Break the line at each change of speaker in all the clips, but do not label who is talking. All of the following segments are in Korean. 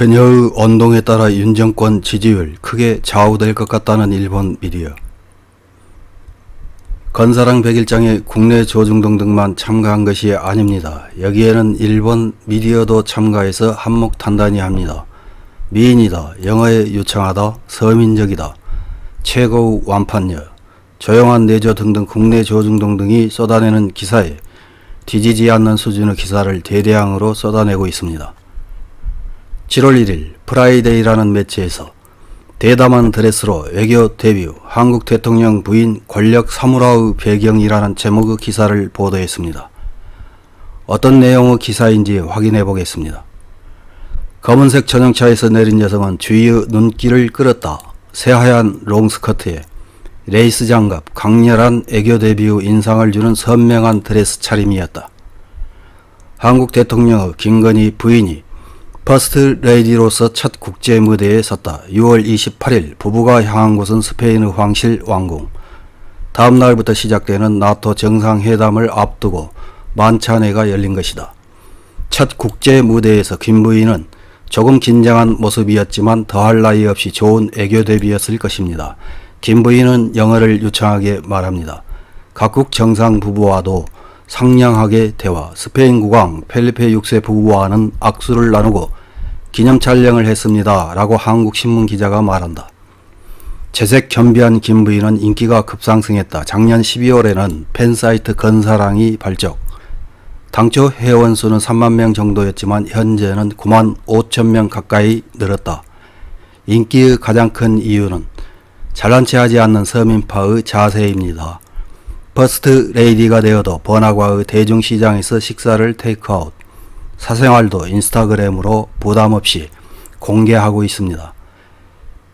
그녀의 언동에 따라 윤 정권 지지율 크게 좌우될 것 같다는 일본 미디어. 건사랑 100일장에 국내 조중동 등만 참가한 것이 아닙니다. 여기에는 일본 미디어도 참가해서 한몫단단히 합니다. 미인이다, 영어에 유창하다, 서민적이다, 최고의 완판녀, 조용한 내조 등등 국내 조중동 등이 쏟아내는 기사에 뒤지지 않는 수준의 기사를 대량으로 쏟아내고 있습니다. 7월 1일 프라이데이라는 매체에서 대담한 드레스로 외교 데뷔, 한국 대통령 부인 권력 사물화의 배경이라는 제목의 기사를 보도했습니다. 어떤 내용의 기사인지 확인해 보겠습니다. 검은색 전용차에서 내린 여성은 주위의 눈길을 끌었다. 새하얀 롱스커트에 레이스 장갑, 강렬한 애교 데뷔의 인상을 주는 선명한 드레스 차림이었다. 한국 대통령의 김건희 부인이 퍼스트 레이디로서 첫 국제 무대에 섰다. 6월 28일 부부가 향한 곳은 스페인의 황실 왕궁. 다음 날부터 시작되는 나토 정상회담을 앞두고 만찬회가 열린 것이다. 첫 국제 무대에서 김 부인은 조금 긴장한 모습이었지만 더할 나위 없이 좋은 애교 데뷔였을 것입니다. 김 부인은 영어를 유창하게 말합니다. 각국 정상 부부와도 상냥하게 대화, 스페인 국왕 펠리페 6세 부부와는 악수를 나누고 기념 촬영을 했습니다. 라고 한국 신문 기자가 말한다. 재색 겸비한 김 부인은 인기가 급상승했다. 작년 12월에는 팬사이트 건사랑이 발족. 당초 회원 수는 3만 명 정도였지만 현재는 9만 5천 명 가까이 늘었다. 인기의 가장 큰 이유는 잘난 체 하지 않는 서민파의 자세입니다. 퍼스트 레이디가 되어도 번화가의 대중시장에서 식사를 테이크아웃, 사생활도 인스타그램으로 부담없이 공개하고 있습니다.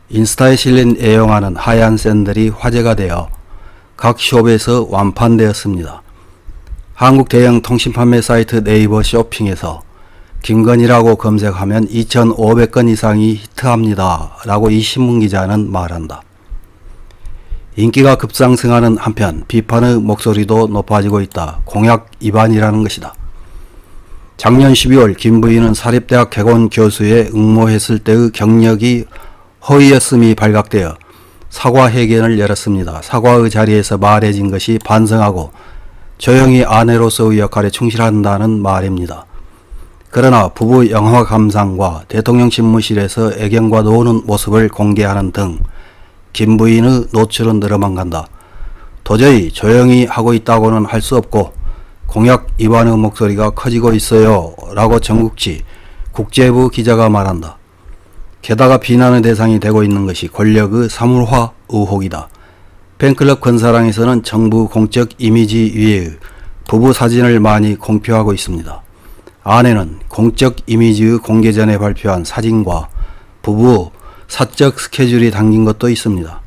인스타에 실린 애용하는 하얀 샌들이 화제가 되어 각 숍에서 완판되었습니다. 한국 대형 통신판매 사이트 네이버 쇼핑에서 김건희라고 검색하면 2,500건 이상이 히트합니다. 라고 이 신문기자는 말한다. 인기가 급상승하는 한편 비판의 목소리도 높아지고 있다. 공약 위반이라는 것이다. 작년 12월 김 부인은 사립대학 개건 교수에 응모했을 때의 경력이 허위였음이 발각되어 사과회견을 열었습니다. 사과의 자리에서 말해진 것이 반성하고 조용히 아내로서의 역할에 충실한다는 말입니다. 그러나 부부 영화 감상과 대통령 집무실에서 애견과 노는 모습을 공개하는 등 김 부인의 노출은 늘어만 간다. 도저히 조용히 하고 있다고는 할 수 없고 공약 위반의 목소리가 커지고 있어요. 라고 전국지 국제부 기자가 말한다. 게다가 비난의 대상이 되고 있는 것이 권력의 사물화 의혹이다. 팬클럽 건사랑에서는 정부 공적 이미지 위에 부부 사진을 많이 공표하고 있습니다. 아내는 공적 이미지의 공개 전에 발표한 사진과 부부 사적 스케줄이 담긴 것도 있습니다.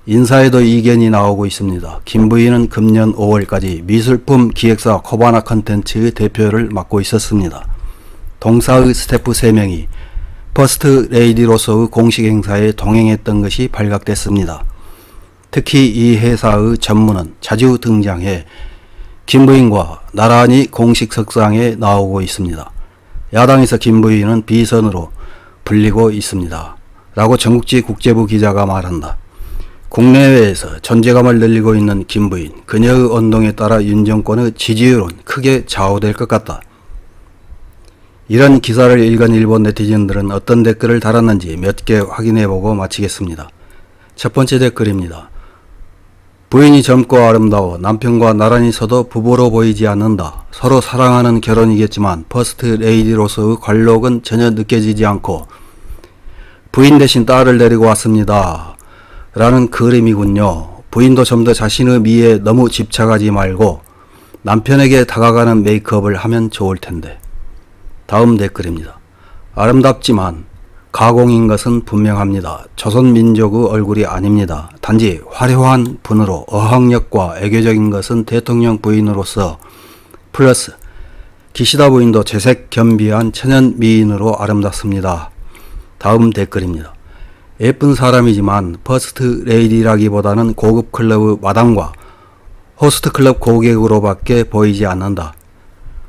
인사에도 이견이 나오고 있습니다. 김 부인은 금년 5월까지 미술품 기획사 코바나 컨텐츠의 대표를 맡고 있었습니다. 동사의 스태프 3명이 퍼스트 레이디로서의 공식 행사에 동행했던 것이 발각됐습니다. 특히 이 회사의 전문은 자주 등장해 김 부인과 나란히 공식 석상에 나오고 있습니다. 야당에서 김 부인은 비선으로 불리고 있습니다. 라고 전국지 국제부 기자가 말한다. 국내외에서 존재감을 늘리고 있는 김 부인, 그녀의 언동에 따라 윤 정권의 지지율은 크게 좌우될 것 같다. 이런 기사를 읽은 일본 네티즌들은 어떤 댓글을 달았는지 몇 개 확인해보고 마치겠습니다. 첫 번째 댓글입니다. 부인이 젊고 아름다워 남편과 나란히 서도 부부로 보이지 않는다. 서로 사랑하는 결혼이겠지만 퍼스트 레이디로서의 관록은 전혀 느껴지지 않고 부인 대신 딸을 데리고 왔습니다. 라는 그림이군요. 부인도 좀 더 자신의 미에 너무 집착하지 말고 남편에게 다가가는 메이크업을 하면 좋을 텐데. 다음 댓글입니다. 아름답지만 가공인 것은 분명합니다. 조선민족의 얼굴이 아닙니다. 단지 화려한 분으로 어학력과 애교적인 것은 대통령 부인으로서 플러스 기시다 부인도 재색 겸비한 천연 미인으로 아름답습니다. 다음 댓글입니다. 예쁜 사람이지만 퍼스트 레이디라기보다는 고급 클럽의 마담과 호스트 클럽 고객으로밖에 보이지 않는다.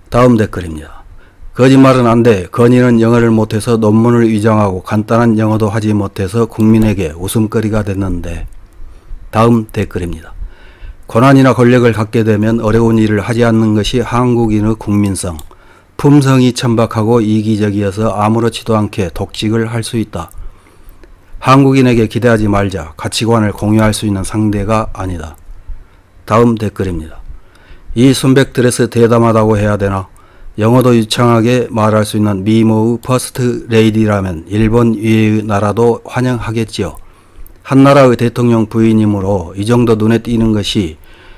다음 댓글입니다. 거짓말은 안 돼. 건희는 영어를 못해서 논문을 위장하고 간단한 영어도 하지 못해서 국민에게 웃음거리가 됐는데. 다음 댓글입니다. 권한이나 권력을 갖게 되면 어려운 일을 하지 않는 것이 한국인의 국민성. 품성이 천박하고 이기적이어서 아무렇지도 않게 독직을 할 수 있다. 한국인에게 기대하지 말자. 가치관을 공유할 수 있는 상대가 아니다. 다음 댓글입니다. 이 순백 드레스 대담하다고 해야 되나? 영어도 유창하게 말할 수 있는 미모의 퍼스트 레이디라면 일본 위의 나라도 환영하겠지요. 한나라의 대통령 부인이므로 이 정도 눈에 띄는 것이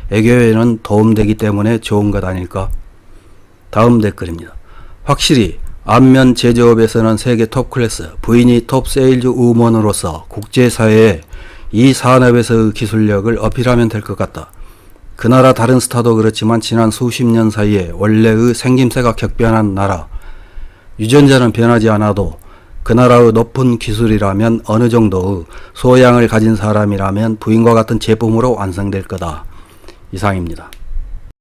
애교에는 도움되기 때문에 좋은 것 아닐까? 다음 댓글입니다. 확실히 안면 제조업에서는 세계 톱 클래스, 부인이 톱 세일즈 우먼으로서 국제사회에 이 산업에서의 기술력을 어필하면 될 것 같다. 그 나라 다른 스타도 그렇지만 지난 수십 년 사이에 원래의 생김새가 격변한 나라. 유전자는 변하지 않아도 그 나라의 높은 기술이라면 어느 정도의 소양을 가진 사람이라면 부인과 같은 제품으로 완성될 거다. 이상입니다.